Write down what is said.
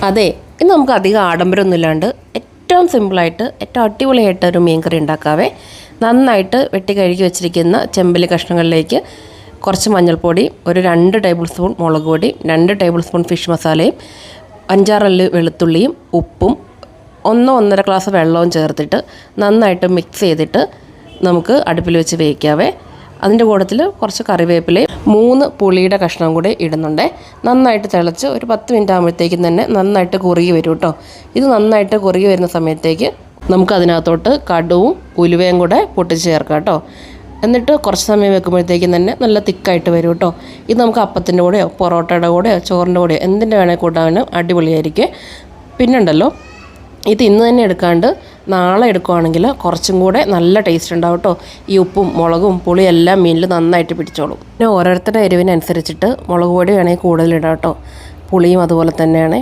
അതെ, ഇന്ന് നമുക്ക് അധികം ആഡംബരമൊന്നും ഇല്ലാണ്ട് ഏറ്റവും സിമ്പിളായിട്ട് ഏറ്റവും അടിപൊളിയായിട്ട് ഒരു മീൻ കറി ഉണ്ടാക്കാവേ. നന്നായിട്ട് വെട്ടി കഴുകി വെച്ചിരിക്കുന്ന ചെമ്പല്ലി കഷ്ണങ്ങളിലേക്ക് കുറച്ച് മഞ്ഞൾപ്പൊടി, ഒരു 2 ടേബിൾ സ്പൂൺ മുളക് പൊടി, 2 ടേബിൾ സ്പൂൺ ഫിഷ് മസാലയും 5-6 അല്ലി വെളുത്തുള്ളിയും ഉപ്പും 1-1.5 ഗ്ലാസ് വെള്ളവും ചേർത്തിട്ട് നന്നായിട്ട് മിക്സ് ചെയ്തിട്ട് നമുക്ക് അടുപ്പിൽ വെച്ച് വേവിക്കാവേ. അതിൻ്റെ കൂട്ടത്തിൽ കുറച്ച് കറിവേപ്പിലയും 3 പുളിയുടെ കഷ്ണം കൂടി ഇടുന്നുണ്ട്. നന്നായിട്ട് തിളച്ച് ഒരു 10 മിനിറ്റ് ആകുമ്പോഴത്തേക്കും തന്നെ നന്നായിട്ട് കുറുകി വരും കേട്ടോ. ഇത് നന്നായിട്ട് കുറുകി വരുന്ന സമയത്തേക്ക് നമുക്ക് അതിനകത്തോട്ട് കടുവും ഉലുവയും കൂടെ പൊട്ടിച്ച് ചേർക്കാം കേട്ടോ. എന്നിട്ട് കുറച്ച് സമയം വെക്കുമ്പോഴത്തേക്കും തന്നെ നല്ല തിക്കായിട്ട് വരും കേട്ടോ. ഇത് നമുക്ക് അപ്പത്തിൻ്റെ കൂടെയോ പൊറോട്ടയുടെ കൂടെയോ ചോറിൻ്റെ കൂടെയോ എന്തിൻ്റെ വേണേൽ കൂട്ടാനും അടിപൊളിയായിരിക്കും. പിന്നുണ്ടല്ലോ, ഇത് ഇന്ന് തന്നെ എടുക്കാണ്ട് നാളെ എടുക്കുകയാണെങ്കിൽ കുറച്ചും കൂടെ നല്ല ടേസ്റ്റ് ഉണ്ടാവും കേട്ടോ. ഈ ഉപ്പും മുളകും പുളിയും എല്ലാം മീനിൽ നന്നായിട്ട് പിടിച്ചോളും. പിന്നെ ഓരോരുത്തരുടെ എരിവിനനുസരിച്ചിട്ട് മുളക് പൊടി വേണമെങ്കിൽ കൂടുതലിടാം കേട്ടോ. പുളിയും അതുപോലെ തന്നെയാണ്.